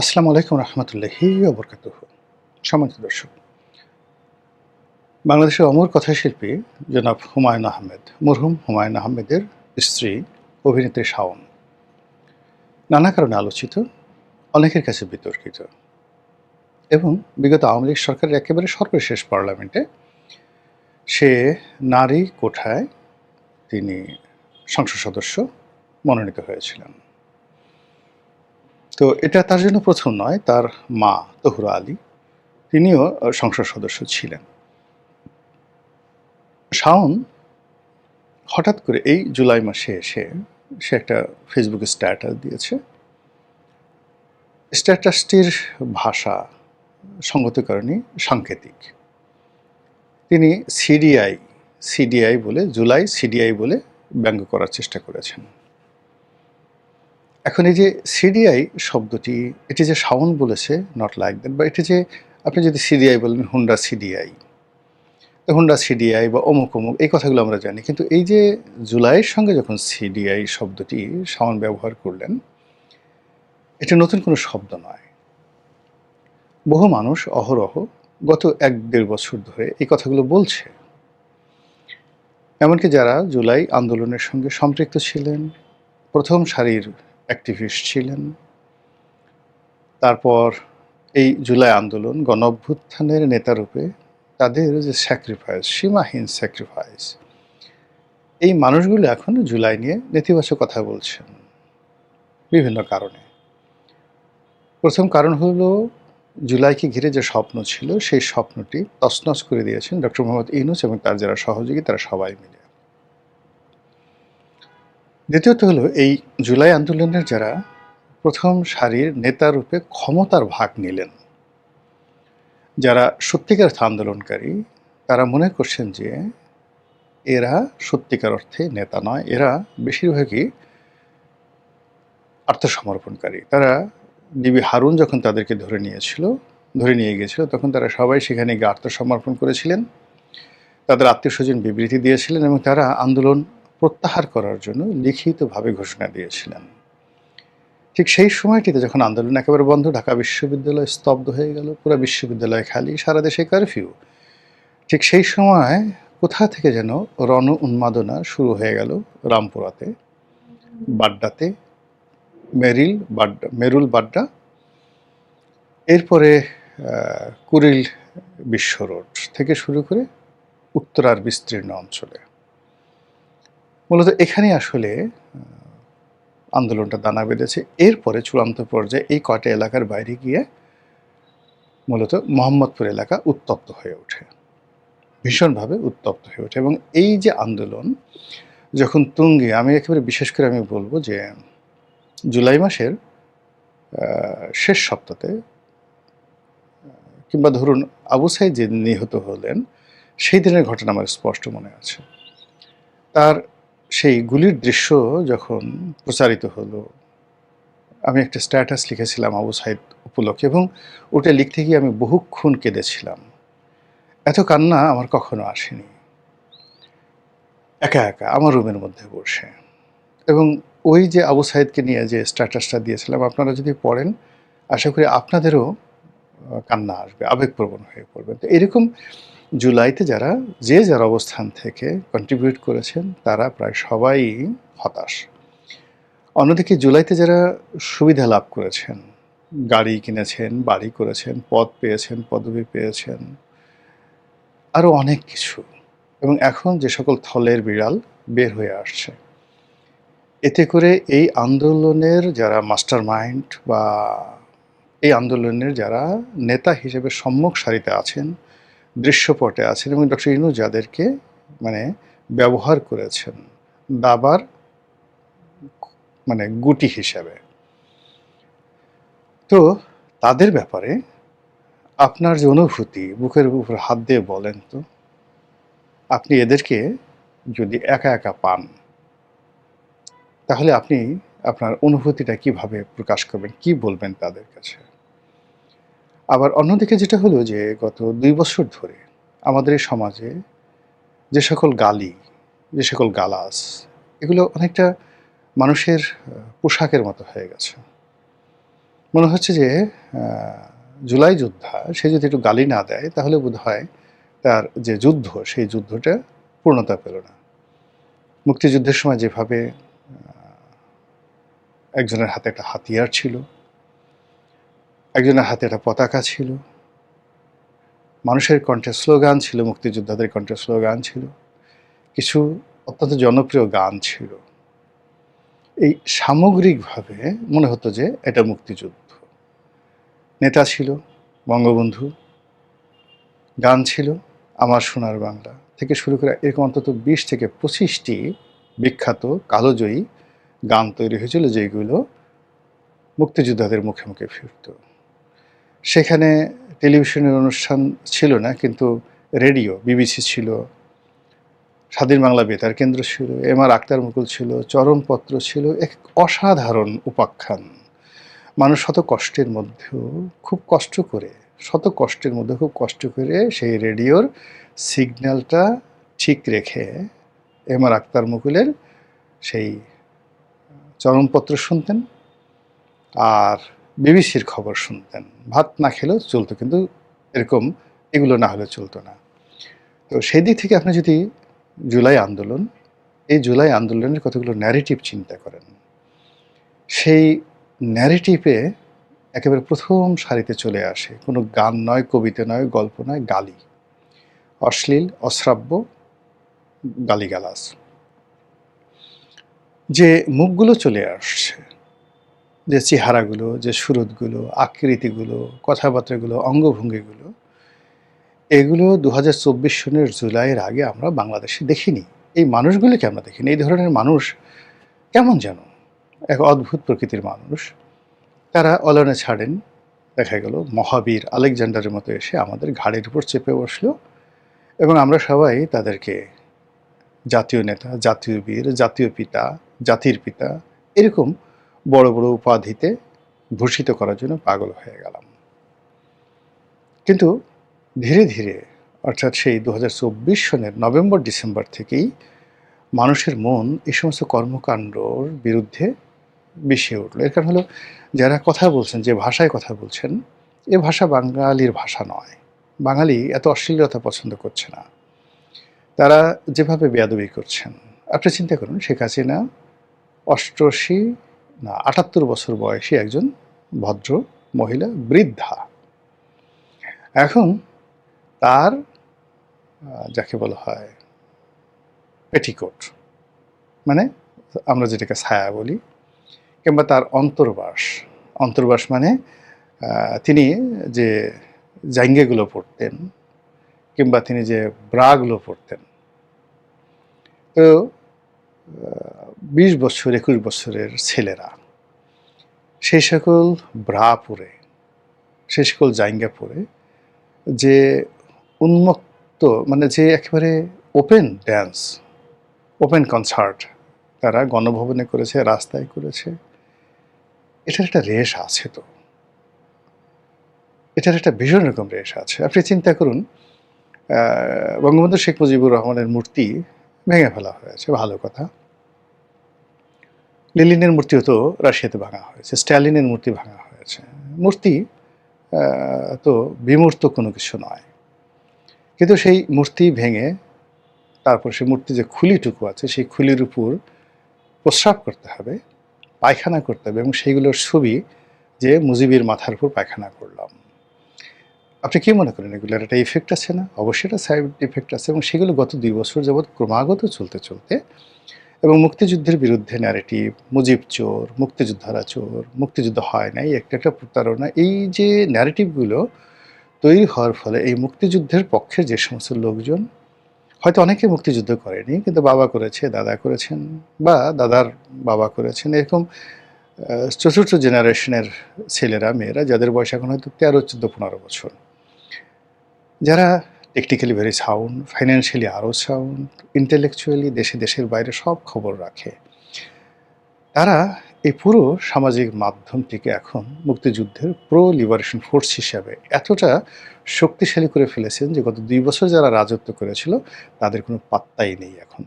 আসসালামু আলাইকুম রহমতুল্লাহি ওয়া বারাকাতুহু। সম্মানিত দর্শক, বাংলাদেশের অমর কথাশিল্পী জনাব হুমায়ূন আহমেদ, মরহুম হুমায়ূন আহমেদের স্ত্রী অভিনেত্রী শাওন নানা কারণে আলোচিত, অনেকের কাছে বিতর্কিত এবং বিগত আওয়ামী লীগ সরকারের একেবারে সর্বশেষ পার্লামেন্টে সে নারী কোঠায় তিনি সংসদ সদস্য মনোনীত হয়েছিলেন। তো এটা তার জন্য প্রথম নয়, তার মা তহুরা আলী তিনিও সংসদ সদস্য ছিলেন। শাওন হঠাৎ করে এই জুলাই মাসে এসে সে একটা ফেসবুকে স্ট্যাটাস দিয়েছে। স্ট্যাটাসটির ভাষা সঙ্গতিকরণী সাংকেতিক। তিনি সিডিআই বলে জুলাই সিডিআই বলে ব্যঙ্গ করার চেষ্টা করেছেন। এখন এই যে সিডিআই শব্দটি, এটি যে শাওন বলেছে নট লাইক দ্যাট, বা এটি যে আপনি যদি সিডিআই বলেন হুন্ডা সিডিআই বা অমুক অমুক, এই কথাগুলো আমরা জানি, কিন্তু এই যে জুলাইয়ের সঙ্গে যখন সিডিআই শব্দটি শাওন ব্যবহার করলেন, এটা নতুন কোনো শব্দ নয়। বহু মানুষ অহরহ গত ১-১.৫ বছর ধরে এই কথাগুলো বলছে। এমনকি যারা জুলাই আন্দোলনের সঙ্গে সম্পৃক্ত ছিলেন, প্রথম সারির অ্যাক্টিভিস্ট ছিলেন, তারপর এই জুলাই আন্দোলন গণ অভ্যুত্থানের নেতারূপে তাদের যে স্যাক্রিফাইস, সীমাহীন স্যাক্রিফাইস, এই মানুষগুলো এখন জুলাই নিয়ে নেতিবাচক কথা বলছেন বিভিন্ন কারণে। প্রথম কারণ হলো জুলাইকে ঘিরে যে স্বপ্ন ছিল, সেই স্বপ্নটি তছনছ করে দিয়েছেন ডক্টর মোহাম্মদ ইউনূস এবং তার যারা সহযোগী তারা সবাই মিলে। দ্বিতীয়ত হলো এই জুলাই আন্দোলনের যারা প্রথম সারির নেতারূপে ক্ষমতার ভাগ নিলেন, যারা সত্যিকার অর্থে আন্দোলনকারী, তারা মনে করছেন যে এরা সত্যিকার অর্থে নেতা নয়, এরা বেশিরভাগই আত্মসমর্পণকারী। তারা ডিবি হারুন যখন তাদেরকে ধরে নিয়ে গিয়েছিল, তখন তারা সবাই সেখানে গিয়ে আত্মসমর্পণ করেছিলেন, তাদের আত্মীয়স্বজন বিবৃতি দিয়েছিলেন এবং তারা আন্দোলন প্রত্যাহার করার জন্য লিখিতভাবে ঘোষণা দিয়েছিলেন। ঠিক সেই সময়টিতে যখন আন্দোলন একেবারে বন্ধ, ঢাকা বিশ্ববিদ্যালয় স্তব্ধ হয়ে গেল, পুরো বিশ্ববিদ্যালয় খালি, সারা দেশে কারফিউ, ঠিক সেই সময় কোথা থেকে যেন রণ উন্মাদনা শুরু হয়ে গেল রামপুরাতে, বাড্ডাতে, মেরুল বাড্ডা, এরপরে কুড়িল বিশ্ব রোড থেকে শুরু করে উত্তরার বিস্তীর্ণ অঞ্চলে। মূলত এখানে আসলে আন্দোলনটা দানা বেঁধেছে। এরপরে চূড়ান্ত পর্যায়ে এই কয়টা এলাকার বাইরে গিয়ে মূলত মোহাম্মদপুর এলাকা উত্তপ্ত হয়ে ওঠে, ভীষণভাবে উত্তপ্ত হয়ে ওঠে। এবং এই যে আন্দোলন যখন তুঙ্গে, আমি একেবারে বিশেষ করে আমি বলবো যে জুলাই মাসের শেষ সপ্তাহে, কিংবা ধরুন আবু সাঈদ যেদিন নিহত হলেন, সেই দিনের ঘটনা আমার স্পষ্ট মনে আছে। তার সেই গুলির দৃশ্য যখন প্রচারিত হলো, আমি একটা স্ট্যাটাস লিখেছিলাম আবু সাঈদ উপলক্ষে, এবং ওটা লিখতে গিয়ে আমি বহুক্ষণ কেঁদেছিলাম। এত কান্না আমার কখনো আসেনি, একা একা আমার রুমের মধ্যে বসে। এবং ওই যে আবু সাঈদকে নিয়ে যে স্ট্যাটাসটা দিয়েছিলাম, আপনারা যদি পড়েন আশা করি আপনাদেরও কান্না আসবে, আবেগপ্রবণ হয়ে পড়বে। তো এরকম জুলাইতে যারা অবস্থান থেকে কন্ট্রিবিউট করেছেন, তারা প্রায় সবাই হতাশ। অন্যদিকে জুলাইতে যারা সুবিধা লাভ করেছেন, গাড়ি কিনেছেন, বাড়ি করেছেন, পদ পেয়েছেন, পদবি পেয়েছেন, আরও অনেক কিছু, এবং এখন যে সকল থলের বিড়াল বের হয়ে আসছে, এতে করে এই আন্দোলনের যারা মাস্টার মাইন্ড বা এই আন্দোলনের যারা নেতা হিসেবে সম্মুখ সারিতে আছেন, দৃশ্যপটে আছেন, এবং ডক্টর ইউনূস যাদেরকে ব্যবহার করেছেন দাবার গুটি হিসাবে, তো তাদের ব্যাপারে আপনার যে অনুভূতি, বুকের উপর হাত দিয়ে বলেন তো, আপনি এদেরকে যদি একা একা পান, তাহলে আপনি আপনার অনুভূতিটা কিভাবে প্রকাশ করবেন, কি বলবেন তাদের কাছে? আবার অন্যদিকে যেটা হলো যে গত ২ বছর ধরে আমাদের এই সমাজে যে সকল গালি, যে সকল গালাজ, এগুলো অনেকটা মানুষের পোশাকের মতো হয়ে গেছে। মনে হচ্ছে যে জুলাই যোদ্ধা সে যদি একটু গালি না দেয় তাহলে বোধহয় তার যে যুদ্ধ সেই যুদ্ধটা পূর্ণতা পেল না। মুক্তিযুদ্ধের সময় যেভাবে একজনের হাতে একটা হাতিয়ার ছিল, একজনের হাতে একটা পতাকা ছিল, মানুষের কণ্ঠে স্লোগান ছিল, মুক্তিযোদ্ধাদের কণ্ঠে স্লোগান ছিল, কিছু অত্যন্ত জনপ্রিয় গান ছিল। এই সামগ্রিকভাবে মনে হতো যে এটা মুক্তিযুদ্ধ। নেতা ছিল বঙ্গবন্ধু, গান ছিল আমার সোনার বাংলা থেকে শুরু করে এরকম অন্তত 20 থেকে 25টি বিখ্যাত কালোজয়ী গান তৈরি হয়েছিল যেগুলো মুক্তিযোদ্ধাদের মুখে মুখে ফিরত। সেখানে টেলিভিশনের অনুষ্ঠান ছিল না, কিন্তু রেডিও, বিবিসি ছিল, স্বাধীন বাংলা বেতার কেন্দ্র ছিল, এম আর আক্তার মুকুল ছিল, চরমপত্র ছিল, এক অসাধারণ উপাখ্যান। মানুষ শত কষ্টের মধ্যেও খুব কষ্ট করে, শত কষ্টের মধ্যে খুব কষ্ট করে সেই রেডিওর সিগন্যালটা ঠিক রেখে এম আর আক্তার মুকুলের সেই চরমপত্র শুনতেন আর বিবিসির খবর শুনতেন। ভাত না খেলেও চলতো, কিন্তু এরকম এগুলো না হলে চলতো না। তো সেই দিক থেকে আপনি যদি জুলাই আন্দোলন, এই জুলাই আন্দোলনের কতগুলো ন্যারেটিভ চিন্তা করেন, সেই ন্যারেটিভে একেবারে প্রথম সারিতে চলে আসে কোনো গান নয়, কবিতা নয়, গল্প নয়, গালি, অশ্লীল, অশ্রাব্য গালিগালাজ। যে মুখগুলো চলে আসছে, যে চেহারাগুলো, যে সুরতগুলো, আকৃতিগুলো, কথাবার্তাগুলো, অঙ্গভঙ্গিগুলো, এগুলো 2024 সনের জুলাইয়ের আগে আমরা বাংলাদেশে দেখিনি। এই মানুষগুলিকে আমরা দেখিনি। এই ধরনের মানুষ কেমন যেন এক অদ্ভুত প্রকৃতির মানুষ। তারা অলনে ছাড়েন, দেখা গেল মহাবীর আলেকজান্ডারের মতো এসে আমাদের ঘাড়ের উপর চেপে বসলো এবং আমরা সবাই তাদেরকে জাতীয় নেতা, জাতীয় বীর, জাতীয় পিতা, জাতির পিতা এরকম বড় বড় উপাধিতে ভূষিত করার জন্য পাগল হয়ে গেলাম। কিন্তু ধীরে ধীরে, অর্থাৎ সেই 2024 সনের নভেম্বর ডিসেম্বর থেকেই মানুষের মন এই সমস্ত কর্মকাণ্ডর বিরুদ্ধে বিষিয়ে উঠল। এর কারণ হলো, যারা কথা বলছেন, যে ভাষায় কথা বলছেন, এ ভাষা বাঙালির ভাষা নয়। বাঙালি এত অশ্লীলতা পছন্দ করছে না। তারা যেভাবে বেয়াদবি করছেন, আপনি চিন্তা করুন, শেখ হাসিনা 88 না 78 বছর বয়সী একজন ভদ্র মহিলা, বৃদ্ধা। এখন তার যাকে বলা হয় পেটিকোট, মানে আমরা যেটাকে ছায়া বলি, কিংবা তার অন্তর্বাস, অন্তর্বাস মানে তিনি যে জাঙ্গেগুলো পড়তেন কিংবা তিনি যে ব্রাগুলো পড়তেন, তো 20 বছর 21 বছরের ছেলেরা সেই সকল ব্রা পরে, সেই সকল জাঙ্গা পরে যে উন্মুক্ত, মানে যে একেবারে ওপেন ড্যান্স, ওপেন কনসার্ট তারা গণভবনে করেছে, রাস্তায় করেছে, এটার একটা রেশ আছে। তো এটার একটা ভীষণ রকম রেশ আছে। আপনি চিন্তা করুন, বঙ্গবন্ধু শেখ মুজিবুর রহমানের মূর্তি ভেঙে ফেলা হয়েছে, ভালো কথা। লেনিনের মূর্তিও তো রাশিয়াতে ভাঙা হয়েছে, স্ট্যালিনের মূর্তি ভাঙা হয়েছে। মূর্তি তো বিমূর্ত কোনো কিছু নয়, কিন্তু সেই মূর্তি ভেঙে তারপর সেই মূর্তি যে খুলিটুকু আছে, সেই খুলির উপর প্রস্রাব করতে হবে, পায়খানা করতে হবে, এবং সেইগুলোর ছবি যে মুজিবের মাথার উপর পায়খানা করলাম। আপনি কি মনে করেন এগুলোর একটা ইফেক্ট আছে না? অবশ্যই একটা সাইড ইফেক্ট আছে, এবং সেগুলো গত 2 বছর যাবৎ ক্রমাগত চলতে চলতে, এবং মুক্তিযুদ্ধের বিরুদ্ধে ন্যারেটিভ, মুজিব চোর, মুক্তিযোদ্ধারা চোর, মুক্তিযুদ্ধ হয় নাই, একটা একটা প্রতারণা, এই যে ন্যারেটিভগুলো তৈরি হওয়ার ফলে এই মুক্তিযুদ্ধের পক্ষে যে সমস্ত লোকজন, হয়তো অনেকে মুক্তিযুদ্ধ করেনি, কিন্তু বাবা করেছে, দাদা করেছেন, বা দাদার বাবা করেছেন, এরকম চতুর্থ জেনারেশনের ছেলেরা, মেয়েরা, যাদের বয়স এখন হয়তো 13, 14, 15 বছর, যারা টেকনিক্যালি ভেরি সাউন্ড, ফাইন্যান্সিয়ালি আরও সাউন্ড, ইন্টেলেকচুয়ালি দেশের বাইরে সব খবর রাখে, তারা এই পুরো সামাজিক মাধ্যমটিকে এখন মুক্তিযুদ্ধের প্রো লিবারেশন ফোর্স হিসাবে এতটা শক্তিশালী করে ফেলেছেন যে গত 2 বছর যারা রাজত্ব করেছিল তাদের কোনো পাত্তাই নেই এখন।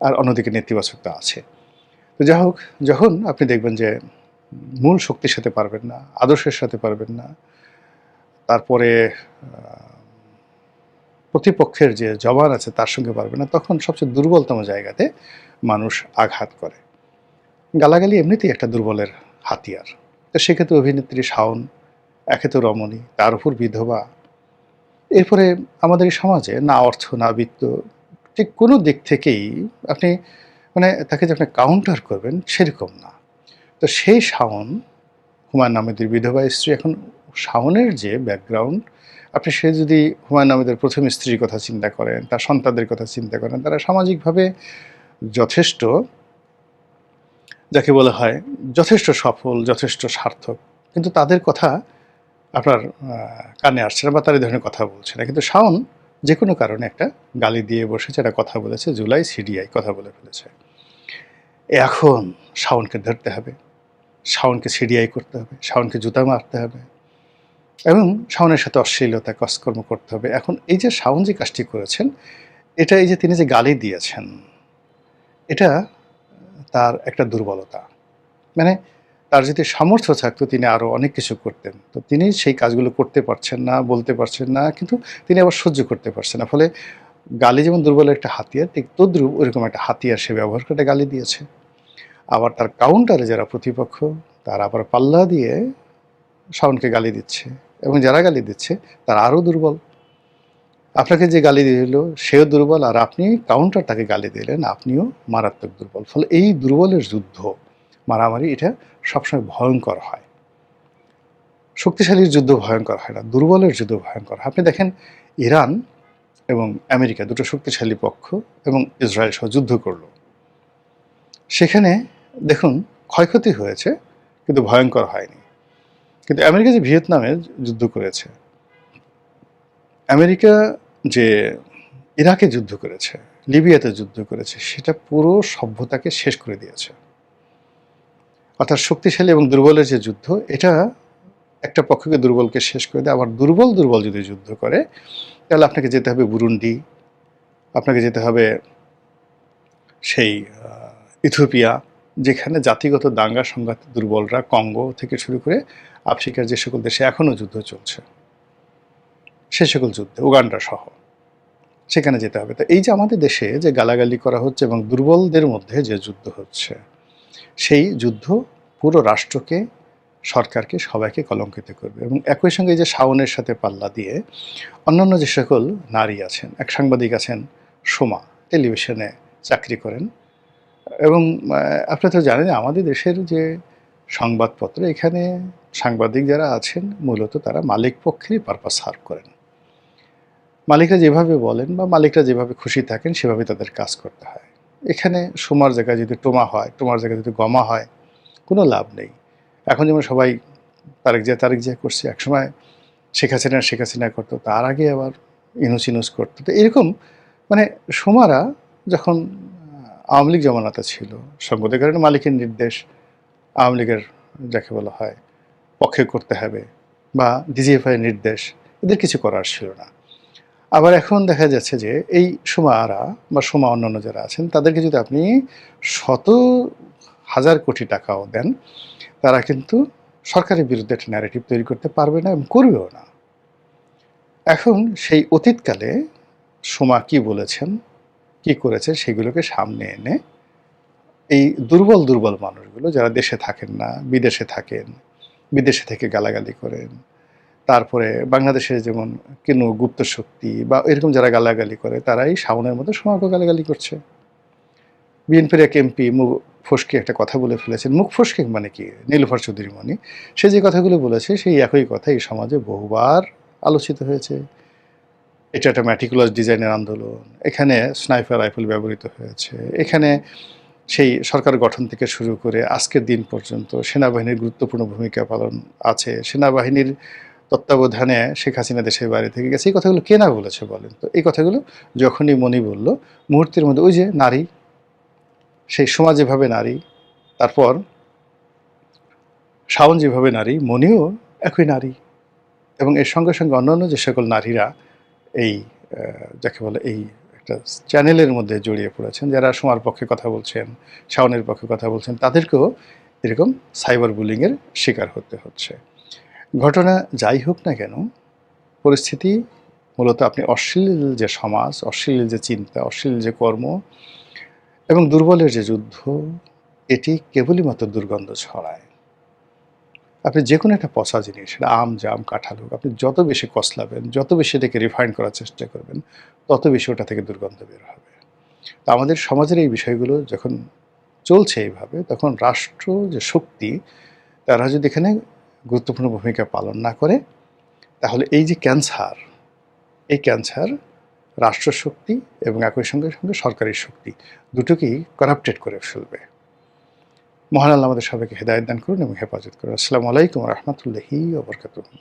আর অন্যদিকে নেতিবাচকতা আছে। তো যাই হোক, যখন আপনি দেখবেন যে মূল শক্তির সাথে পারবেন না, আদর্শের সাথে পারবেন না। তারপরে প্রতিপক্ষের যে জবান আছে তার সঙ্গে পারবেন না, তখন সবচেয়ে দুর্বলতম জায়গাতে মানুষ আঘাত করে। গালাগালি এমনিতেই একটা দুর্বলের হাতিয়ার। তো সেক্ষেত্রে অভিনেত্রী শাওন, একে তো রমণী, তার উপর বিধবা। এরপরে আমাদের এই সমাজে না অর্থ না বিত্ত, ঠিক কোনো দিক থেকেই আপনি মানে তাকে যে আপনি কাউন্টার করবেন সেরকম না। তো সেই শাওন, হুমায়ূন আহমেদের বিধবা স্ত্রী। এখন শাওনের যে ব্যাকগ্রাউন্ড, আপনি সে যদি হুমায়ূন আহমেদের প্রথম স্ত্রীর কথা চিন্তা করেন, তার সন্তানদের কথা চিন্তা করেন, তারা সামাজিকভাবে যথেষ্ট, যাকে বলা হয় যথেষ্ট সফল, যথেষ্ট সার্থক, কিন্তু তাদের কথা আপনার কানে আসছে না বা তার এই ধরনের কথা বলছে না। কিন্তু শাওন যে কোনো কারণে একটা গালি দিয়ে বসেছে, একটা কথা বলেছে, জুলাই সিডিআই কথা বলে ফেলেছে। এখন শাওনকে ধরতে হবে, শাওনকে সিডিআই করতে হবে, শাওনকে জুতা মারতে হবে এবং শাওনের সাথে অশ্লীলতা কাজকর্ম করতে হবে। এখন এই যে শাওন যে কাজটি করেছেন, এটা এই যে তিনি যে গালি দিয়েছেন, এটা তার একটা দুর্বলতা। মানে তার যদি সামর্থ্য থাকতো তিনি আরও অনেক কিছু করতেন, তো তিনি সেই কাজগুলো করতে পারছেন না, বলতে পারছেন না, কিন্তু তিনি আবার সহ্য করতে পারছেন না। ফলে গালি যেমন দুর্বলের একটা হাতিয়ার, ঠিক তদ্রূপ ওইরকম একটা হাতিয়ার সে ব্যবহার করে গালি দিয়েছে। আবার তার কাউন্টারে যারা প্রতিপক্ষ, তারা আবার পাল্লা দিয়ে শাওনকে গালি দিচ্ছে, এবং যারা গালি দিচ্ছে তারা আরও দুর্বল। আপনাকে যে গালি দিল সেও দুর্বল, আর আপনি কাউন্টার তাকে গালি দিলেন, আপনিও মারাত্মক দুর্বল। ফলে এই দুর্বলের যুদ্ধ, মারামারি, এটা সবসময় ভয়ঙ্কর হয়। শক্তিশালীর যুদ্ধ ভয়ঙ্কর হয় না, দুর্বলের যুদ্ধ ভয়ঙ্কর হয়। আপনি দেখেন ইরান এবং আমেরিকা দুটো শক্তিশালী পক্ষ এবং ইসরায়েল সহ যুদ্ধ করল, সেখানে দেখুন ক্ষয়ক্ষতি হয়েছে কিন্তু ভয়ঙ্কর হয়নি। কিন্তু আমেরিকা যে ভিয়েতনামে যুদ্ধ করেছে, আমেরিকা যে ইরাকে যুদ্ধ করেছে, লিবিয়াতে যুদ্ধ করেছে, সেটা পুরো সভ্যতাকে শেষ করে দিয়েছে। অর্থাৎ শক্তিশালী এবং দুর্বলের যে যুদ্ধ, এটা একটা পক্ষকে দুর্বলকে শেষ করে দেয়। আবার দুর্বল দুর্বল যদি যুদ্ধ করে, তাহলে আপনাকে যেতে হবে বুরুন্ডি, আপনাকে যেতে হবে সেই ইথিওপিয়া, যেখানে জাতিগত দাঙ্গা সংঘাত দুর্বলরা, কঙ্গো থেকে শুরু করে আফ্রিকার যে সকল দেশে এখনও যুদ্ধ চলছে, সে সকল যুদ্ধে, উগান্ডা সহ, সেখানে যেতে হবে। তো এই যে আমাদের দেশে যে গালাগালি করা হচ্ছে এবং দুর্বলদের মধ্যে যে যুদ্ধ হচ্ছে, সেই যুদ্ধ পুরো রাষ্ট্রকে, সরকারকে, সবাইকে কলঙ্কিত করবে। এবং একই সঙ্গে এই যে শাওনের সাথে পাল্লা দিয়ে অন্যান্য যে সকল নারী আছেন, এক সাংবাদিক আছেন সোমা, টেলিভিশনে চাকরি করেন, এবং আপনি তো জানেন আমাদের দেশের যে সংবাদপত্র, এখানে সাংবাদিক যারা আছেন মূলত তারা মালিক পক্ষেরই পারপাস সার্ভ করেন। মালিকরা যেভাবে বলেন বা মালিকরা যেভাবে খুশি থাকেন সেভাবে তাদের কাজ করতে হয়। এখানে সোমার জায়গায় যদি টোমা হয়, টোমার জায়গায় যদি গমা হয়, কোনো লাভ নেই। এখন যেমন সবাই তারেক জিয়া করছে, একসময় শেখ হাসিনা করতো, তার আগে আবার ইনুস করতো। তো এরকম মানে সোমারা যখন আওয়ামী লীগ জমানাতে ছিল, সংবাদের কারণে মালিকের নির্দেশ আওয়ামী লীগের যাকে বলা হয় পক্ষে করতে হবে, বা ডিজিএফআই নির্দেশ, এদের কিছু করার ছিল না। আবার এখন দেখা যাচ্ছে যে এই সোমারা বা সোমা অন্যান্য যারা আছেন, তাদেরকে যদি আপনি শত হাজার কোটি টাকাও দেন, তারা কিন্তু সরকারের বিরুদ্ধে একটা ন্যারেটিভ তৈরি করতে পারবে না এবং করবেও না। এখন সেই অতীতকালে সোমা কি বলেছেন, কি করেছে, সেগুলোকে সামনে এনে এই দুর্বল দুর্বল মানুষগুলো যারা দেশে থাকেন না, বিদেশে থাকেন, বিদেশে থেকে গালাগালি করেন, তারপরে বাংলাদেশে যেমন কেন গুপ্ত শক্তি বা এরকম যারা গালাগালি করে, তারাই শাওনের মধ্যে সোমাকে গালাগালি করছে। বিএনপির এক এমপি মুখ ফসকে একটা কথা বলে ফেলেছেন। মুখ ফসকে মানে কি, নীলুফার চৌধুরী মনি, সে যে কথাগুলো বলেছে সেই একই কথা এই সমাজে বহুবার আলোচিত হয়েছে। এটা একটা ম্যাটিকুলাস ডিজাইনের আন্দোলন, এখানে স্নাইপার রাইফেল ব্যবহৃত হয়েছে, এখানে সেই সরকার গঠন থেকে শুরু করে আজকের দিন পর্যন্ত সেনাবাহিনীর গুরুত্বপূর্ণ ভূমিকা পালন আছে, সেনাবাহিনীর তত্ত্বাবধানে শেখ হাসিনা দেশের বাইরে থেকে গেছে। এই কথাগুলো কে না বলেছে বলেন তো? এই কথাগুলো যখনই মনি বলল, মুহূর্তের মধ্যে ওই যে নারী, সেই সমাজ যেভাবে নারী, তারপর শাওন যেভাবে নারী, মনিও একই নারী, এবং এর সঙ্গে সঙ্গে অন্যান্য যে সকল নারীরা এই যাকে বলে এই একটা চ্যানেলের মধ্যে জড়িয়ে পড়েছেন, যারা সোমার পক্ষে কথা বলছেন, শাওনের পক্ষে কথা বলছেন, তাদেরকেও এরকম সাইবার বুলিংয়ের শিকার হতে হচ্ছে। ঘটনা যাই হোক না কেন, পরিস্থিতি মূলত আপনি অশ্লীল যে সমাজ, অশ্লীল যে চিন্তা, অশ্লীল যে কর্ম এবং দুর্বলের যে যুদ্ধ, এটি কেবলই মাত্র দুর্গন্ধ ছড়ায়। আপনি যেকোনো একটা পচা জিনিস, সেটা আম, জাম, কাঁঠাল হোক, আপনি যত বেশি কসলাবেন, যত বেশি এটাকে রিফাইন করার চেষ্টা করবেন, তত বেশি ওটা থেকে দুর্গন্ধ বের হবে। তো আমাদের সমাজের এই বিষয়গুলো যখন চলছে এইভাবে, তখন রাষ্ট্র যে শক্তি, তারা যদি এখানে গুরুত্বপূর্ণ ভূমিকা পালন না করে, তাহলে এই যে ক্যান্সার, এই ক্যান্সার রাষ্ট্রশক্তি এবং একই সঙ্গে সঙ্গে সরকারি শক্তি দুটোকেই করাপ্টেড করে ফেলবে। মহান আল্লাহ আমাদের সবাইকে হেদায়েত দান করুন এবং হেফাজত করুন। আসসালামু আলাইকুম ওয়া রাহমাতুল্লাহি ওয়া বারাকাতুহু।